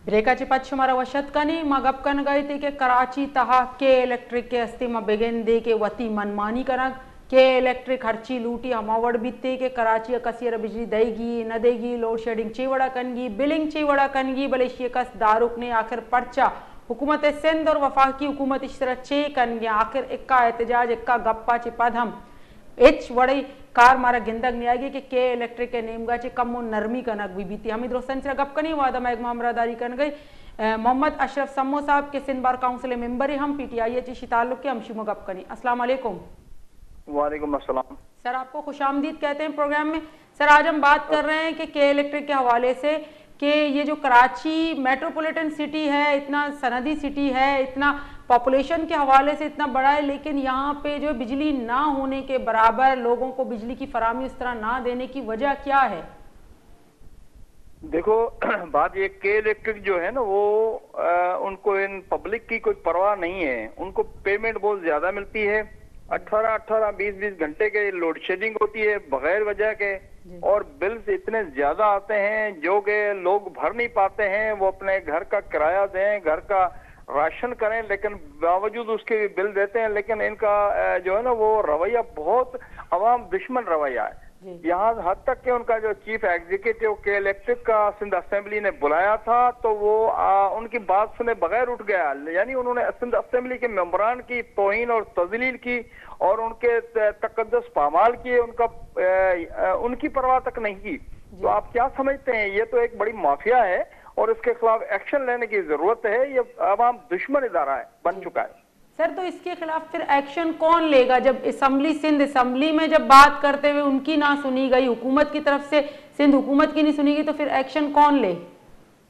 ब्रेकाची पाच शुमारा वशतकनी मगब कन गई थी कि कराची तहा के इलेक्ट्रिक के अस्ती में बेगन दे के वती मनमानी करक के इलेक्ट्रिक हरची लूटी हमावड़ बीते के कराची कसीर बिजली देगी न देगी, लोड शेडिंग चीवड़ा कनगी, बिलिंग चीवड़ा कनगी, बले शिकस दारुक ने आखिर पर्चा हुकूमत सिंध और वफाकी हुकूमत इस तरह चे कनगी आखिर इक्का एहतजाज इक्का गप्पा चिपद हम एच वड़ी कार मारा गिंदक नहीं आएगी कि के इलेक्ट्रिक के नेमगा चे कम नरमी कनक भी बीती हमें दोस्तन से गप कनी वादा में एक मामरादारी कन गई मोहम्मद अशरफ सम्मो साहब के सिंध बार काउंसिल मेंबर है हम पीटीआई ची ताल्लुक के हमशी गप कनी। अस्सलाम वालेकुम। वालेकुम अस्सलाम। सर आपको खुशामदीद कहते हैं प्रोग्राम में। सर आज हम बात कर रहे हैं कि के इलेक्ट्रिक के हवाले से कि ये जो कराची मेट्रोपॉलिटन सिटी है, इतना सनदी सिटी है, इतना पॉपुलेशन के हवाले से इतना बड़ा है, लेकिन यहाँ पे जो बिजली ना होने के बराबर लोगों को बिजली की फराहमी इस तरह ना देने की वजह क्या है? देखो बात ये के इलेक्ट्रिक जो है ना वो उनको इन पब्लिक की कोई परवाह नहीं है। उनको पेमेंट बहुत ज्यादा मिलती है, 18-18, 20-20 घंटे के लोड शेडिंग होती है बगैर वजह के, और बिल्स इतने ज्यादा आते हैं जो कि लोग भर नहीं पाते हैं। वो अपने घर का किराया दें, घर का राशन करें, लेकिन बावजूद उसके भी बिल देते हैं। लेकिन इनका जो है ना वो रवैया बहुत अवाम दुश्मन रवैया है। यहाँ हद तक कि उनका जो चीफ एग्जीक्यूटिव के इलेक्ट्रिक का सिंध असेंबली ने बुलाया था तो वो उनकी बात सुने बगैर उठ गया। यानी उन्होंने सिंध असेंबली के मेंबरान की तौहीन और तजलील की और उनके तकद्दुस पामाल किए, उनकी परवाह तक नहीं की। तो आप क्या समझते हैं? ये तो एक बड़ी माफिया है और इसके खिलाफ एक्शन लेने की जरूरत है। ये अवाम दुश्मन इदारा है, बन चुका है। सर तो इसके खिलाफ फिर एक्शन कौन लेगा? जब सिंध असेंबली में जब बात करते हुए उनकी ना सुनी गई, हुकूमत की तरफ से सिंध हुकूमत की नहीं सुनी गई, तो फिर एक्शन कौन ले?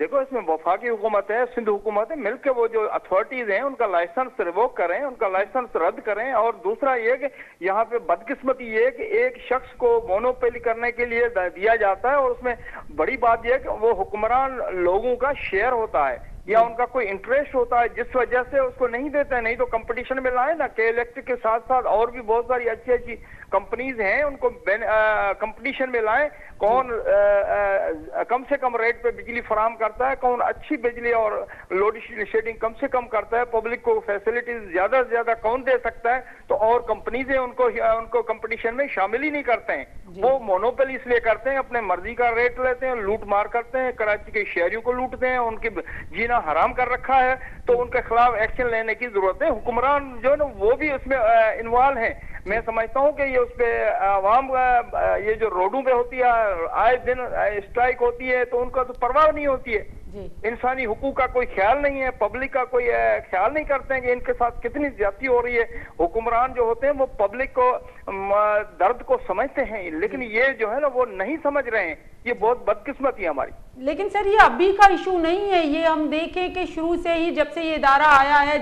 देखो इसमें वफाकी हुकूमत है, सिंध हुकूमत है, मिलकर वो जो अथॉरिटीज हैं उनका लाइसेंस रिवोक करें, उनका लाइसेंस रद्द करें। और दूसरा ये कि यहाँ पे बदकिस्मती ये कि एक शख्स को मोनोपोली करने के लिए दिया जाता है और उसमें बड़ी बात यह है कि वो हुक्मरान लोगों का शेयर होता है या उनका कोई इंटरेस्ट होता है, जिस वजह से उसको नहीं देते हैं। नहीं तो कंपटीशन में लाए ना, के इलेक्ट्रिक के साथ साथ और भी बहुत सारी अच्छी अच्छी कंपनीज हैं, उनको कंपटीशन में लाएं। कौन कम से कम रेट पे बिजली फराहम करता है, कौन अच्छी बिजली और लोड शेडिंग कम से कम करता है, पब्लिक को फैसिलिटीज ज्यादा से ज्यादा कौन दे सकता है, तो और कंपनीज है उनको कंपटीशन में शामिल ही नहीं करते हैं। वो मोनोपोली इसलिए करते हैं, अपने मर्जी का रेट लेते हैं, लूट मार करते हैं, कराची के शहरियों को लूटते हैं, उनकी जीना हराम कर रखा है। तो उनके खिलाफ एक्शन लेने की जरूरत है। हुक्मरान जो है ना वो भी उसमें इन्वॉल्व है। मैं समझता हूँ कि ये उस पे आवाम ये जो रोडों पे होती है, आए दिन स्ट्राइक होती है, तो उनका तो परवाह नहीं होती है। इंसानी हुकूक का कोई ख्याल नहीं है, पब्लिक का कोई ख्याल नहीं करते हैं कि इनके साथ कितनी ज्यादती हो रही है। हुक्मरान जो होते हैं वो पब्लिक को दर्द को समझते हैं, लेकिन ये जो है ना वो नहीं समझ रहे हैं। ये बहुत बदकिस्मती है हमारी। लेकिन सर ये अभी का इशू नहीं है, ये हम देखें कि शुरू से ही जब से ये इदारा आया है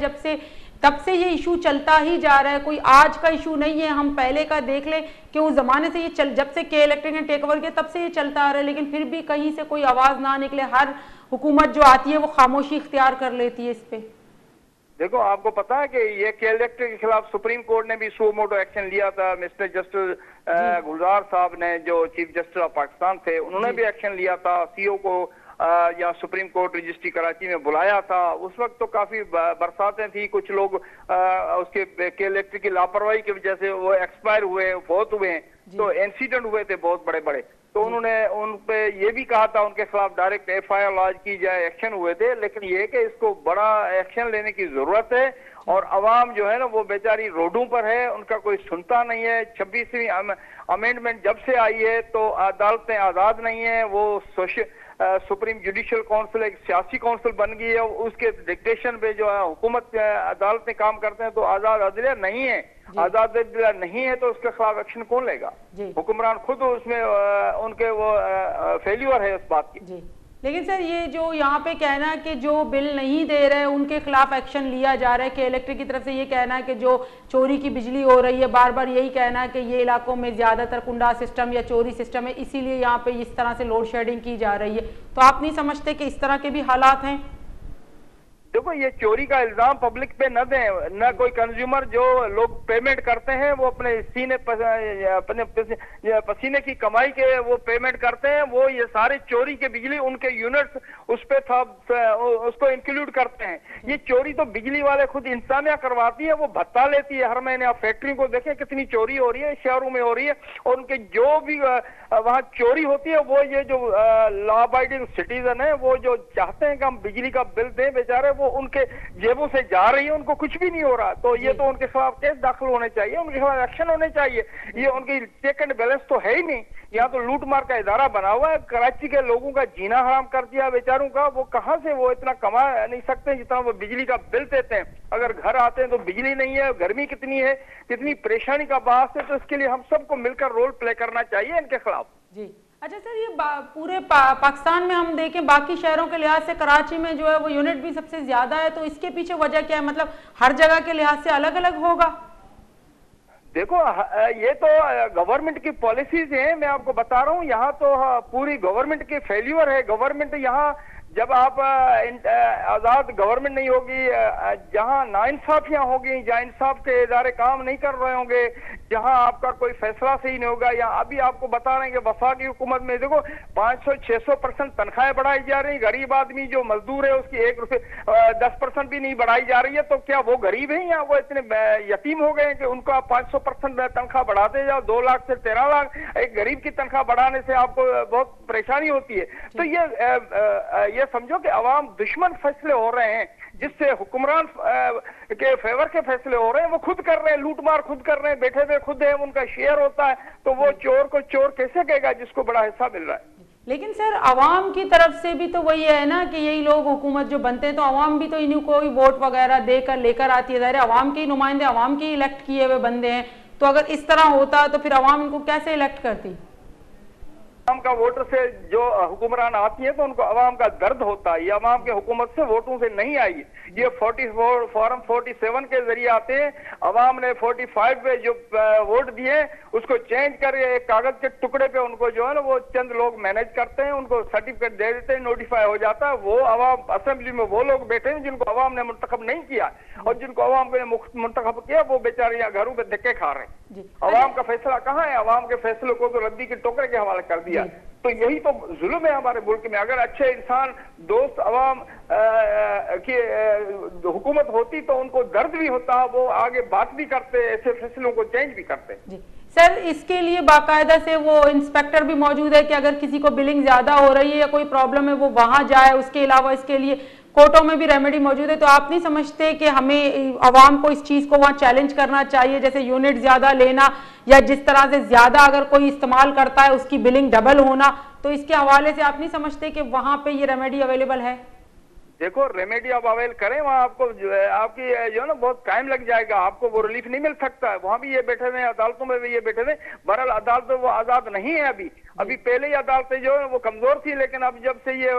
तब से ये इशू चलता ही जा रहा है। कोई आज का इशू नहीं है। हम पहले का देख लें कि उस जमाने से ये जब से के इलेक्ट्रिक ने टेक ओवर किया तब से ये चलता आ रहा है, लेकिन फिर भी कहीं से कोई आवाज ना निकले। हर हुकूमत जो आती है वो खामोशी इख्तियार कर लेती है इस पे। देखो आपको पता है कि ये के इलेक्ट्रिक के खिलाफ सुप्रीम कोर्ट ने भी सो मोटो एक्शन लिया था। मिस्टर जस्टिस गुलजार साहब ने, जो चीफ जस्टिस ऑफ पाकिस्तान थे, उन्होंने भी एक्शन लिया था। सीओ को या सुप्रीम कोर्ट रजिस्ट्री कराची में बुलाया था। उस वक्त तो काफी बरसातें थी, कुछ लोग उसके के इलेक्ट्रिक की लापरवाही की वजह से वो एक्सपायर हुए, बहुत हुए हैं, तो इंसिडेंट हुए थे बहुत बड़े बड़े। तो उन्होंने उन पे ये भी कहा था उनके खिलाफ डायरेक्ट FIR लॉन्च की जाए, एक्शन हुए थे। लेकिन ये कि इसको बड़ा एक्शन लेने की जरूरत है। और अवाम जो है ना वो बेचारी रोडों पर है, उनका कोई सुनता नहीं है। 26वीं अमेंडमेंट जब से आई है तो अदालतें आजाद नहीं है। वो सुप्रीम जुडिशियल काउंसिल एक सियासी काउंसिल बन गई है। उसके डिक्टेशन पे जो है हुकूमत अदालतें काम करते हैं, तो आजाद अदलिया नहीं है। आजाद अदलिया नहीं है तो उसके खिलाफ एक्शन कौन लेगा? हुक्मरान खुद उसमें उनके वो फेल्यूर है इस बात की। लेकिन सर ये जो यहाँ पे कहना है कि जो बिल नहीं दे रहे उनके खिलाफ एक्शन लिया जा रहा है, कि इलेक्ट्रिक की तरफ से ये कहना है कि जो चोरी की बिजली हो रही है, बार बार यही कहना है कि ये इलाकों में ज्यादातर कुंडा सिस्टम या चोरी सिस्टम है, इसीलिए यहाँ पे इस तरह से लोड शेडिंग की जा रही है। तो आप नहीं समझते कि इस तरह के भी हालात हैं? देखो, ये चोरी का इल्जाम पब्लिक पे न दें, न कोई कंज्यूमर। जो लोग पेमेंट करते हैं वो अपने अपने पसीने की कमाई के वो पेमेंट करते हैं, वो ये सारे चोरी के बिजली उनके यूनिट्स उस पे था उसको इंक्लूड करते हैं। ये चोरी तो बिजली वाले खुद इंतजामिया करवाती है, वो भत्ता लेती है हर महीने। आप फैक्ट्री को देखें कितनी चोरी हो रही है, शहरों में हो रही है, और उनके जो भी वहां चोरी होती है, वो ये जो लॉ अबाइडिंग सिटीजन है, वो जो चाहते हैं कि हम बिजली का बिल दें, बेचारे वो उनके जेबों से जा रही है, उनको कुछ भी नहीं हो रहा। तो ये तो उनके खिलाफ केस दाखिल होने चाहिए, उनके खिलाफ एक्शन होने चाहिए। ये उनकी चेक एंड बैलेंस तो है ही नहीं। यहाँ तो लूट मार का इदारा बना हुआ है, कराची के लोगों का जीना हराम कर दिया बेचारों का। वो कहां से वो इतना कमा नहीं सकते जितना वो बिजली का बिल देते हैं। अगर घर आते हैं तो बिजली नहीं है, गर्मी कितनी है, कितनी परेशानी का बात है। तो इसके लिए हम सबको मिलकर रोल प्ले करना चाहिए इनके खिलाफ। जी अच्छा सर, ये पूरे पाकिस्तान में हम देखें बाकी शहरों के लिहाज से कराची में जो है वो यूनिट भी सबसे ज्यादा है, तो इसके पीछे वजह क्या है? मतलब हर जगह के लिहाज से अलग अलग होगा? देखो, ये तो गवर्नमेंट की पॉलिसीज हैं, मैं आपको बता रहा हूँ। यहाँ तो पूरी गवर्नमेंट की फेल्यूर है। गवर्नमेंट यहाँ जब आप आजाद गवर्नमेंट नहीं होगी, जहां नाइंसाफियां होगी, जहां इंसाफ के इदारे काम नहीं कर रहे होंगे, जहां आपका कोई फैसला सही नहीं होगा। या अभी आपको बता रहे हैं कि वफाकी हुकूमत में देखो 500-600% तनख्वाहें बढ़ाई जा रही। गरीब आदमी जो मजदूर है उसकी 1 रुपये 10% भी नहीं बढ़ाई जा रही है। तो क्या वो गरीब है या वो इतने यतीम हो गए हैं कि उनको आप 500% तनख्वाह बढ़ाते जाओ? 2 लाख से 13 लाख एक गरीब की तनख्वाह बढ़ाने से आपको बहुत परेशानी होती है। तो ये समझो कि अवाम दुश्मन फैसले हो रहे हैं, जिससे हुक्मरान के फेवर के फैसले हो रहे हैं, वो खुद कर रहे हैं, लूट मार खुद कर रहे हैं, बैठे हुए खुद है, उनका शेयर होता है। तो वो चोर को चोर कैसे कहेगा जिसको बड़ा हिस्सा मिल रहा है? लेकिन सर अवाम की तरफ से भी तो वही है ना कि यही लोग हुकूमत जो बनते हैं, तो अवाम भी तो इन्हीं को वोट वगैरह देकर लेकर आती है। अवाम के नुमाइंदे, अवाम के इलेक्ट किए हुए बंदे हैं। तो अगर इस तरह होता तो फिर अवाम इनको कैसे इलेक्ट करती? अवाम का वोटर से जो हुक्मरान आती है तो उनको अवाम का दर्द होता है। ये अवाम के हुकूमत से वोटों से नहीं आई। ये 44 फॉर्म 47 के जरिए आते हैं। अवाम ने 45 पे जो वोट दिए उसको चेंज कर एक कागज के टुकड़े पे उनको जो है ना वो चंद लोग मैनेज करते हैं, उनको सर्टिफिकेट दे देते हैं, नोटिफाई हो जाता है। वो अवाम असेंबली में वो लोग बैठे हैं जिनको अवाम ने मुंतखब नहीं किया, और जिनको अवाम ने मुंतखब किया वो बेचारे यहाँ घरों पे धक्के खा रहे हैं। अवाम का फैसला कहाँ है? अवाम के फैसले को तो रद्दी के टोकरे के हवाले कर दिया। तो यही तो जुल्म है हमारे मुल्क में। अगर अच्छे इंसान दोस्त अवाम की हुकूमत होती तो उनको दर्द भी होता, वो आगे बात भी करते, ऐसे फैसलों को चेंज भी करते। जी सर, इसके लिए बाकायदा से वो इंस्पेक्टर भी मौजूद है कि अगर किसी को बिलिंग ज्यादा हो रही है या कोई प्रॉब्लम है वो वहां जाए। उसके अलावा इसके लिए कोर्टों में भी रेमेडी मौजूद है। तो आप नहीं समझते कि हमें अवाम को इस चीज को वहां चैलेंज करना चाहिए, जैसे यूनिट ज्यादा लेना या जिस तरह से ज्यादा अगर कोई इस्तेमाल करता है उसकी बिलिंग डबल होना? तो इसके हवाले से आप नहीं समझते कि वहां पे ये रेमेडी अवेलेबल है? देखो, रेमेडी आप अवेल करें, वहाँ आपको आपकी जो है ना बहुत टाइम लग जाएगा, आपको वो रिलीफ नहीं मिल सकता है। वहाँ भी ये बैठे हुए, अदालतों में भी ये बैठे हुए। बहरहाल अदालत वो आजाद नहीं है अभी पहले ही अदालतें जो है वो कमजोर थी, लेकिन अब जब से ये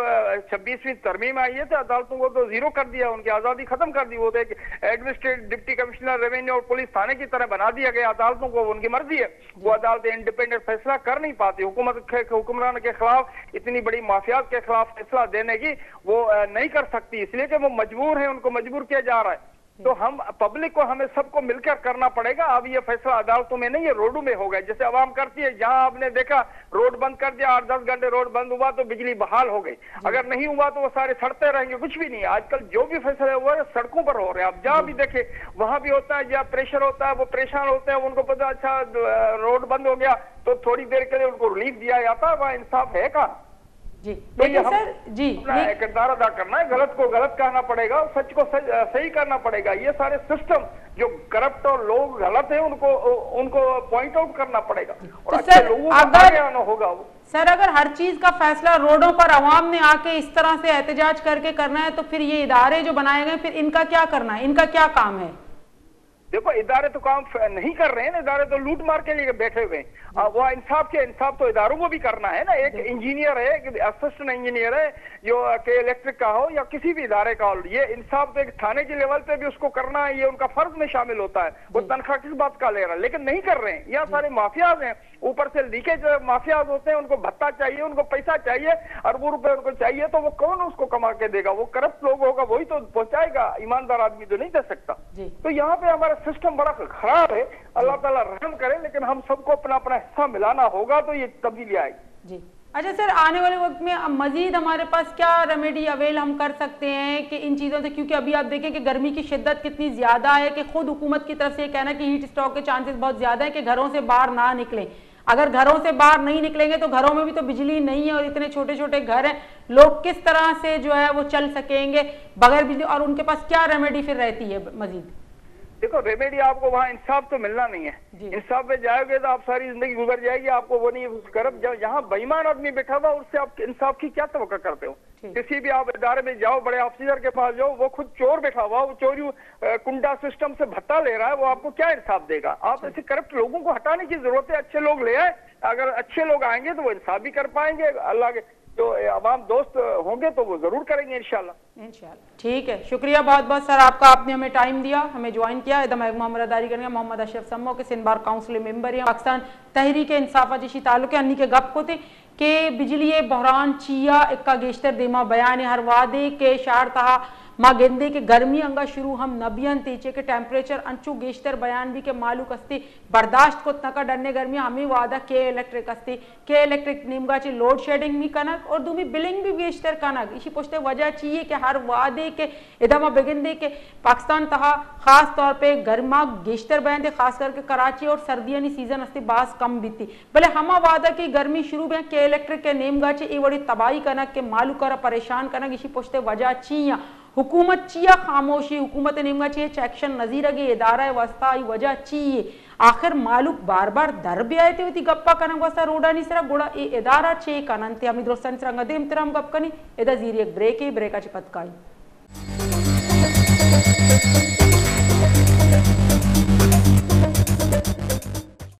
26वीं तरमीम आई है तो अदालतों को तो जीरो कर दिया, उनकी आजादी खत्म कर दी। वो एक एडमिनिस्ट्रेटिव डिप्टी कमिश्नर रेवेन्यू और पुलिस थाने की तरह बना दिया गया अदालतों को। उनकी मर्जी है, वो अदालतें इंडिपेंडेंट फैसला कर नहीं पाती। हुक्मरान के खिलाफ, इतनी बड़ी माफियात के खिलाफ फैसला देने की वो नहीं कर सकती, इसलिए कि वो मजबूर है, उनको मजबूर किया जा रहा है। तो हम पब्लिक को, हमें सबको मिलकर करना पड़ेगा। अब ये फैसला अदालतों में नहीं, ये रोडों में होगा, जैसे आवाम करती है। जहां आपने देखा रोड बंद कर दिया, 8-10 घंटे रोड बंद हुआ तो बिजली बहाल हो गई। अगर नहीं हुआ तो वो सारे सड़ते रहेंगे, कुछ भी नहीं। आजकल जो भी फैसले हुआ है सड़कों पर हो रहे हैं। आप जहां भी देखे वहां भी होता है, जहाँ प्रेशर होता है वो परेशान होते हैं, उनको पता अच्छा रोड बंद हो गया तो थोड़ी देर के लिए उनको रिलीफ दिया जाता है। वहां इंसाफ है कहाँ? जी लेकिन सर जी किरदार अदा करना है, गलत को गलत कहना पड़ेगा, सच को सही करना पड़ेगा। ये सारे सिस्टम जो करप्ट और लोग गलत है उनको पॉइंट आउट करना पड़ेगा, और तो सर लोगों को आगे आना होगा। सर अगर हर चीज का फैसला रोडों पर आवाम ने आके इस तरह से एहतजाज करके करना है तो फिर ये इदारे जो बनाए गए फिर इनका क्या करना है, इनका क्या काम है? देखो इदारे तो काम नहीं कर रहे हैं ना, इदारे तो लूट मार के लिए बैठे हुए हैं। वो इंसाफ तो इदारों को भी करना है ना। एक इंजीनियर है, एक असिस्टेंट इंजीनियर है जो के इलेक्ट्रिक का हो या किसी भी इदारे का हो, ये इंसाफ तो एक थाने के लेवल पे भी उसको करना है, ये उनका फर्ज में शामिल होता है। वो तनख्वाह किस बात का ले रहा है, लेकिन नहीं कर रहे हैं। यहाँ सारे माफियाज हैं, ऊपर से लीकेज माफियाज होते हैं, उनको भत्ता चाहिए, उनको पैसा चाहिए, अरबों रुपए उनको चाहिए, तो वो कौन उसको कमा के देगा? वो करप्ट लोग होगा वही तो पहुंचाएगा, ईमानदार आदमी तो नहीं दे सकता। तो यहाँ पे हमारा सिस्टम बड़ा खराब है। अल्लाह ताला रहम करे, लेकिन हम सबको अपना अपना हिस्सा मिलाना होगा तो ये तब्दीली आएगी। जी अच्छा सर, आने वाले वक्त में मजीद हमारे पास क्या रेमेडी अवेल हम कर सकते हैं कि इन चीज़ों से, क्योंकि अभी आप देखें कि गर्मी की शिद्दत कितनी ज़्यादा है कि खुद हुकूमत की तरफ से कहना है कि हीट स्ट्रोक के चांसेस बहुत ज़्यादा है कि घरों से बाहर ना निकलें। अगर घरों से बाहर नहीं निकलेंगे तो घरों में भी तो बिजली नहीं है और इतने छोटे छोटे घर हैं, लोग किस तरह से जो है वो चल सकेंगे बगैर बिजली, और उनके पास क्या रेमेडी फिर रहती है मजीद? देखो रेमेडी आपको वहाँ इंसाफ तो मिलना नहीं है। इंसाफ पे जाओगे तो आप सारी जिंदगी गुजर जाएगी, आपको वो नहीं करब। जहाँ बेईमान आदमी बैठा हुआ उससे आप इंसाफ की क्या तवक्का करते हो? किसी भी आप इदारे में जाओ, बड़े ऑफिसर के पास जाओ, वो खुद चोर बैठा हुआ, वो चोरी कुंडा सिस्टम से भत्ता ले रहा है, वो आपको क्या इंसाफ देगा? आप ऐसे करप्ट लोगों को हटाने की जरूरत है, अच्छे लोग ले आए। अगर अच्छे लोग आएंगे तो वो इंसाफ भी कर पाएंगे, अल्लाह के तो अवाम दोस्त होंगे तो वो जरूर करेंगे इंशाल्लाह। ठीक है, शुक्रिया बहुत बहुत सर आपका, आपने हमें टाइम दिया, हमें ज्वाइन किया। मोहम्मद अदारी करेंगे मोहम्मद अशरफ सम्मो के सिंध बार काउंसिल मेंबर हैं, पाकिस्तान तहरीक इंसाफ जिशी ताल्लुक अन्नी के गप को थे कि बिजली बहरान चिया इक्का गेश्तर देमा बयान हर वादे के शार तहा माँ गेंदे के गर्मी अंगा शुरू हम नबियन तीचे के टेम्परेचर अंचू गेश्तर बयान भी के मालूक अस्ती बर्दाश्त को तका डरने गर्मी हमें वादा के इलेक्ट्रिक अस्ती के इलेक्ट्रिक निमगा चे लोड शेडिंग भी कनक और दूमी बिलिंग भी गेश्तर कनक। इसी पुछते वजह चाहिए कि हर वादे के इधमा बेगिंदे के पाकिस्तान तहा खास तौर पे गर्मा गेश्तर बयान दे, खास करके कराची और सर्दियानी सीजन अस्ती बास कम बीती भले हमा वादा की गर्मी शुरू में के इलेक्ट्रिक के नेमगा चे ये बड़ी तबाही कनक के मालूक कर परेशान कनक। इसी पुछते वजह चाहिए हुकूमत चिया खामोशी, हुकूमत नेमगा चाहिए एक्शन नजीर अगे इदारा वस्ता वजह चाहिए आखिर मालूक बार बार दर भी आए थे गप्पा कनक वस्ता रोडा नहीं सरा गुड़ा ए इदारा चे कनंते हमी दोस्तान सरंगा दे इम्तराम गप कनी एदा जीरी एक ब्रेक है, ब्रेका चे पतकाई।